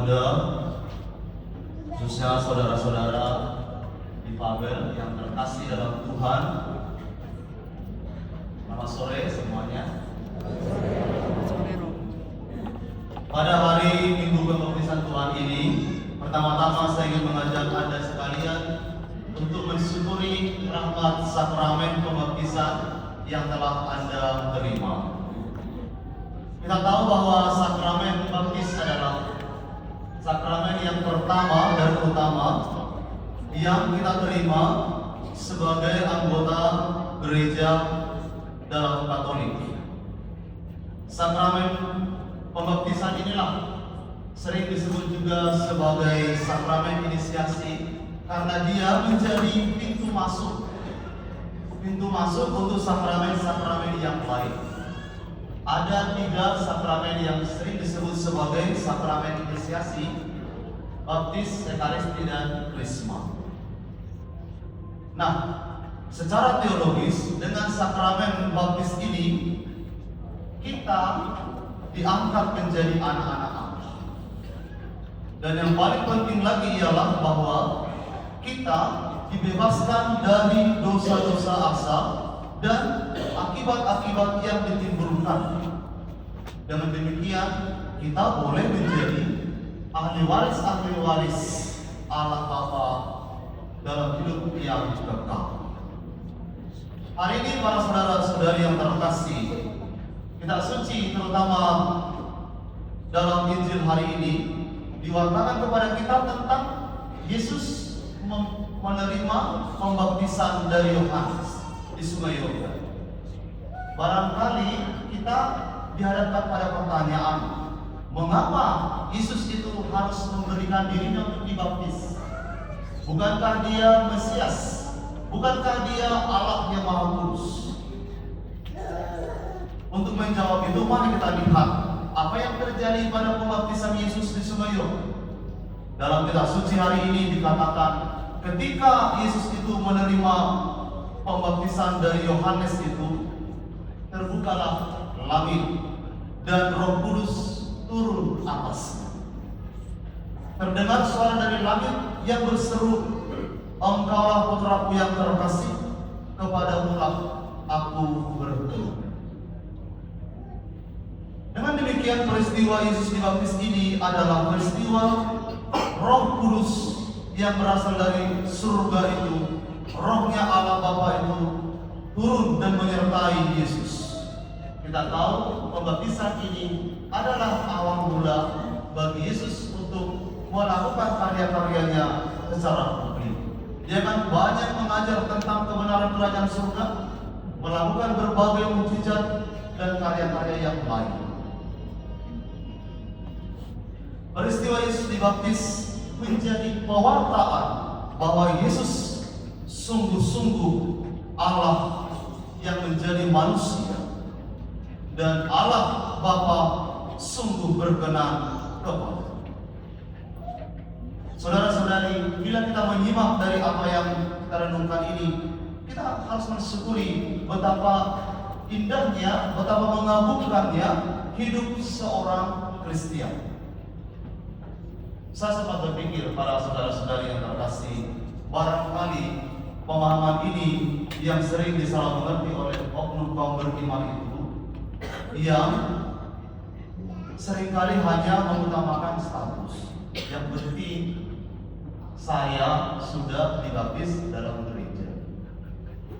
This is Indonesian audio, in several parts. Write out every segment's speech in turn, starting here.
muda, khususnya saudara-saudara difabel yang terkasih dalam Tuhan. Selamat sore semuanya. Pada hari Minggu Pembaptisan Tuhan ini, pertama-tama saya ingin mengajak Anda sekalian untuk mensyukuri rahmat sakramen pembaptisan yang telah Anda terima. Kita tahu bahwa sakramen baptis adalah sakramen yang pertama dan utama yang kita terima sebagai anggota gereja dalam Katolik. Sakramen pembaptisan inilah sering disebut juga sebagai sakramen inisiasi karena dia menjadi pintu masuk untuk sakramen-sakramen yang lain. Ada 3 sakramen yang sering disebut sebagai sakramen inisiasi: baptis, ekaristi, dan krisma. Nah, secara teologis dengan sakramen baptis ini kita diangkat menjadi anak-anak Allah. Dan yang paling penting lagi ialah bahwa kita dibebaskan dari dosa-dosa asal dan akibat-akibat yang ditimbulkan. Dengan demikian kita boleh menjadi ahli waris Allah Bapa dalam hidup yang kekal. Hari ini para saudara-saudari yang terkasih, kitab suci terutama dalam Injil hari ini diwartakan kepada kita tentang Yesus menerima pembaptisan dari Yohanes di Sungai Yordan. Barangkali kita dihadapkan pada pertanyaan, mengapa Yesus itu harus memberikan dirinya untuk dibaptis? Bukankah dia Mesias? Bukankah dia Allah yang Maha Kudus? Untuk menjawab itu, mari kita lihat apa yang terjadi pada pembaptisan Yesus di Sungai Yordan. Dalam kitab suci hari ini dikatakan, ketika Yesus itu menerima pembaptisan dari Yohanes itu, terbukalah langit dan Roh Kudus turun atasnya. Terdengar suara dari langit yang berseru, "Engkaulah putraku yang terkasih, kepadamulah aku berkenan." Dengan demikian peristiwa Yesus dibaptis ini adalah peristiwa Roh Kudus yang berasal dari surga itu, Rohnya Allah Bapa itu turun dan menyertai Yesus. Kita tahu pembaptisan ini adalah awal mula bagi Yesus untuk melakukan karya-karyanya secara publik. Dia kan banyak mengajar tentang kebenaran kerajaan surga, melakukan berbagai mukjizat dan karya-karya yang lain. Peristiwa Yesus dibaptis menjadi pewartaan bahwa Yesus sungguh-sungguh Allah yang menjadi manusia dan Allah Bapa sungguh berkenan kepada. Saudara-saudari, bila kita menyimak dari apa yang kita renungkan ini, kita harus mensyukuri betapa indahnya, betapa mengagumkannya hidup seorang Kristian. Saya sempat berpikir, para saudara-saudari yang terkasih, barangkali pemahaman ini yang sering disalah mengerti oleh oknum kaum beriman itu, yang seringkali hanya mengutamakan status. Yang penting saya sudah dibaptis dalam gereja,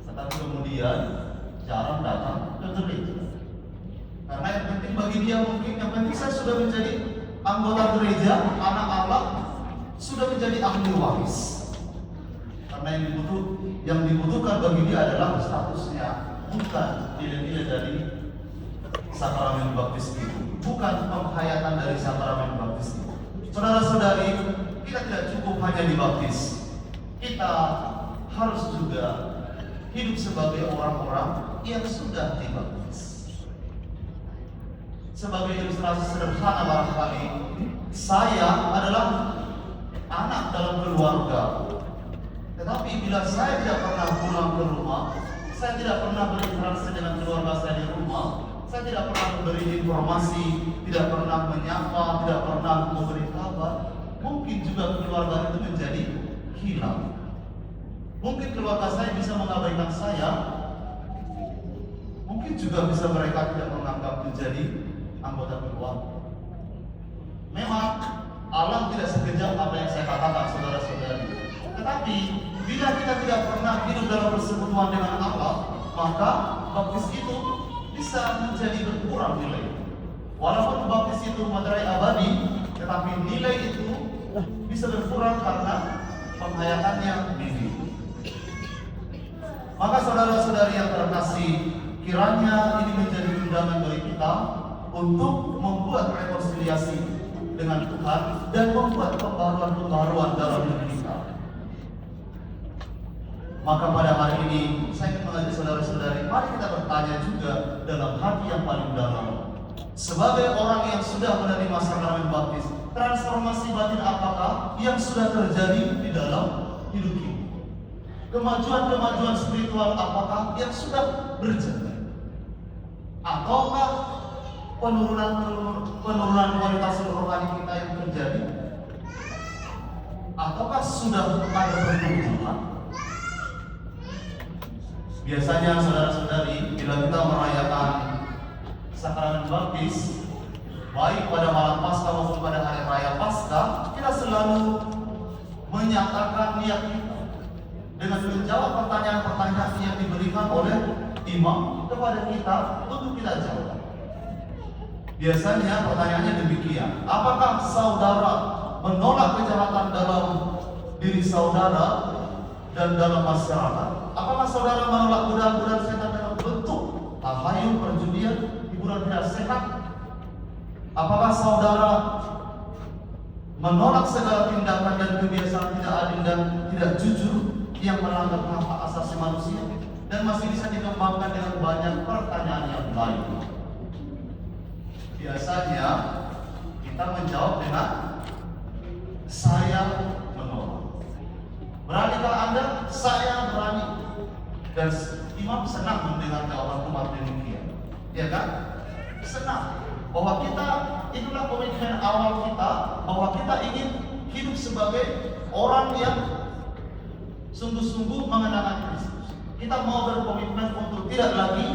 tetapi kemudian jarang datang ke gereja. Karena yang penting bagi dia mungkin yang penting saya sudah menjadi anggota gereja, anak Allah, sudah menjadi ahli waris. Karena yang dibutuhkan bagi dia adalah statusnya, bukan nilai-nilai dari sakramen baptis itu, bukan penghayatan dari sakramen baptis itu. Saudara-saudari, kita tidak cukup hanya dibaptis, kita harus juga hidup sebagai orang-orang yang sudah dibaptis. Sebagai ilustrasi sederhana barangkali, saya adalah anak dalam keluarga. Tetapi bila saya tidak pernah pulang ke rumah, saya tidak pernah berinteraksi dengan keluarga saya di rumah, Saya tidak pernah memberi informasi, tidak pernah menyapa, tidak pernah memberi kabar. Mungkin juga keluarga itu menjadi hilang. Mungkin keluarga saya bisa mengabaikan saya. Mungkin juga bisa mereka tidak menganggap menjadi anggota keluarga. Memang alam tidak sekejam apa yang saya katakan, saudara-saudari. Tetapi bila kita tidak pernah hidup dalam persekutuan dengan Allah, maka baptis itu bisa menjadi berkurang nilai. Walaupun baptis itu materai abadi, tetapi nilai itu bisa berkurang karena penghayatannya minim. Maka saudara-saudari yang terkasih, kiranya ini menjadi undangan bagi kita untuk membuat rekonsiliasi dengan Tuhan dan membuat pembaruan-pembaruan dalam diri kita. Maka pada hari ini saya ingin mengajak saudara-saudari, mari kita bertanya juga dalam hati yang paling dalam. Sebagai orang yang sudah menerima sakramen baptis, transformasi batin apakah yang sudah terjadi di dalam hidup kita? Kemajuan-kemajuan spiritual apakah yang sudah berjalan? Ataukah penurunan kualitas rohani kita yang terjadi? Ataukah sudah ada pertumbuhan? Biasanya saudara-saudari, bila kita merayakan sakramen baptis, baik pada malam Paskah maupun pada hari raya Paskah, kita selalu menyatakan niat kita dengan menjawab pertanyaan-pertanyaan yang diberikan oleh imam kepada kita untuk kita jawab. Biasanya pertanyaannya demikian: apakah saudara menolak kejahatan dalam diri saudara dan dalam masyarakat? Apakah saudara menolak godaan-godaan setan dalam bentuk tahayul, perjudian, hiburan tidak sehat? Apakah saudara menolak segala tindakan dan kebiasaan tidak adil dan tidak jujur yang melanggar hak asasi manusia? Dan masih bisa dikembangkan dengan banyak pertanyaan yang lain. Biasanya kita menjawab dengan saya menolak. Beranikah Anda? Saya berani. Dan imam senang mendengar jawaban umat demikian, ya kan? Senang bahwa kita, itulah komitmen awal kita, bahwa kita ingin hidup sebagai orang yang sungguh-sungguh mengenalkan Kristus. Kita mau berkomitmen untuk tidak lagi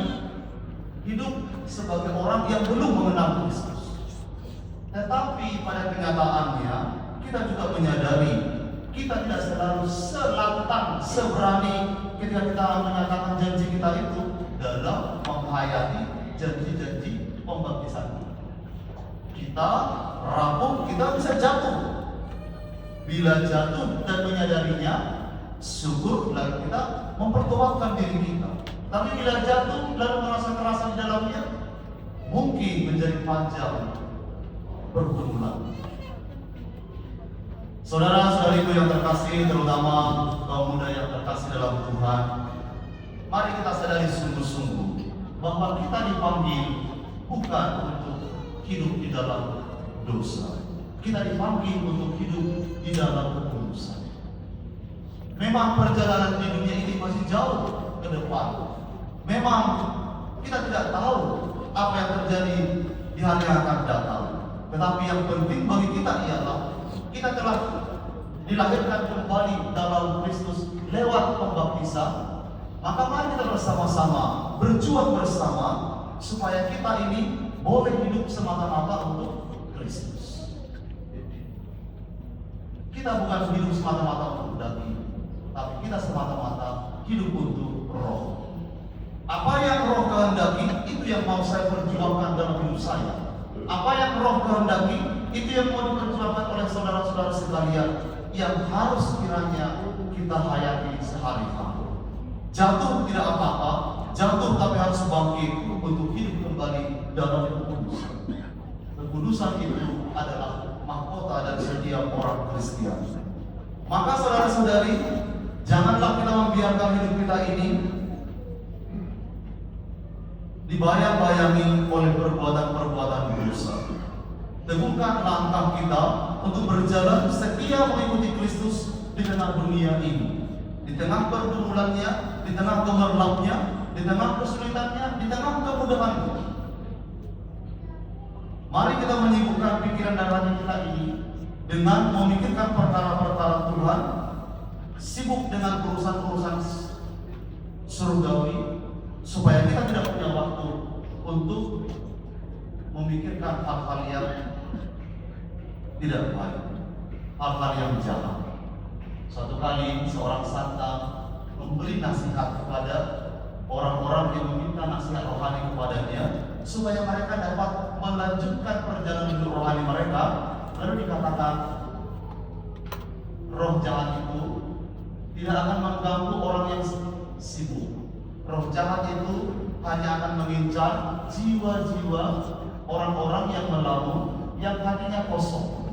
hidup sebagai orang yang belum mengenal Kristus. Tetapi pada kenyataannya kita juga menyadari kita tidak selalu selantang, seberani ketika kita menyatakan janji kita itu dalam menghayati janji-janji pembaptisan. Kita rapuh, kita bisa jatuh. Bila jatuh dan menyadarinya, syukur lalu kita memperkuatkan diri kita. Tapi bila jatuh lalu merasa kerasa di dalamnya, mungkin menjadi panjang berulang. Saudara-saudariku yang terkasih, terutama kaum muda yang terkasih dalam Tuhan, mari kita sadari sungguh-sungguh bahwa kita dipanggil bukan untuk hidup di dalam dosa. Kita dipanggil untuk hidup di dalam kekudusan. Memang perjalanan di dunia ini masih jauh ke depan. Memang kita tidak tahu apa yang terjadi di hari yang akan datang. Tetapi yang penting bagi kita ialah kita telah dilahirkan kembali dalam Kristus lewat pembaptisan. Maka mari kita bersama-sama berjuang bersama supaya kita ini boleh hidup semata-mata untuk Kristus. Kita bukan hidup semata-mata untuk daging, tapi kita semata-mata hidup untuk roh. Apa yang roh kehendaki, itu yang mau saya perjuangkan dalam hidup saya. Apa yang roh kehendaki, itu yang mau diperjuangkan oleh saudara-saudara sekalian, yang harus kiranya kita hayati sehari-hari. Jatuh tidak apa-apa, jatuh tapi harus bangkit untuk hidup kembali dalam kekudusan. Kekudusan itu adalah mahkota dari setiap orang Kristen. Maka saudara-saudari, janganlah kita membiarkan hidup kita ini dibayang-bayangi oleh perbuatan-perbuatan dosa. Teguhkan langkah kita untuk berjalan setia mengikuti Kristus di tengah dunia ini, di tengah pergumulannya, di tengah gemerlapnya, di tengah kesulitannya, di tengah kemudahannya. Mari kita menyibukkan pikiran dan hati kita ini dengan memikirkan perkara-perkara Tuhan, sibuk dengan urusan-urusan surgawi, supaya kita tidak punya waktu untuk memikirkan hal-hal yang tidak baik, hal-hal yang jahat. Suatu kali seorang santang memberi nasihat kepada orang-orang yang meminta nasihat rohani kepadanya supaya mereka dapat melanjutkan perjalanan hidup rohani mereka. Lalu dikatakan, roh jahat itu tidak akan mengganggu orang yang sibuk. Roh jahat itu hanya akan mengincar jiwa-jiwa orang-orang yang melamun, yang hatinya kosong.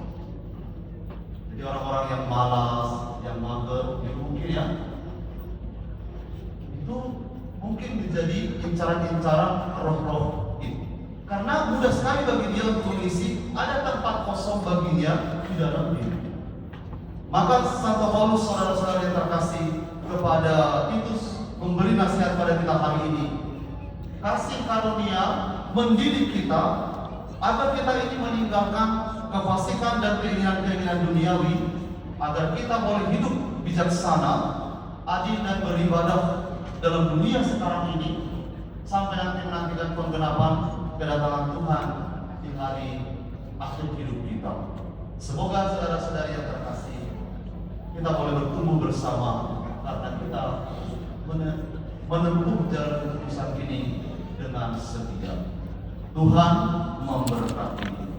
Jadi orang-orang yang malas, yang mager, yang mungkin ya, itu mungkin menjadi incaran-incaran roh-roh itu. Karena mudah sekali bagi dia untuk mengisi, ada tempat kosong baginya di dalam diri. Maka Santo Paulus, saudara-saudara yang terkasih, kepada Titus memberi nasihat pada kita hari ini. Kasih karunia mendidik kita agar kita ini meninggalkan kefasikan dan keinginan-keinginan duniawi, agar kita boleh hidup bijaksana, adil dan beribadah dalam dunia sekarang ini, sampai nanti menantikan penggenapan kedatangan Tuhan di hari akhir hidup kita. Semoga saudara-saudari yang terkasih, kita boleh bertumbuh bersama karena kita menempuh jalan kekristenan ini dengan setia. Tuhan memberkati.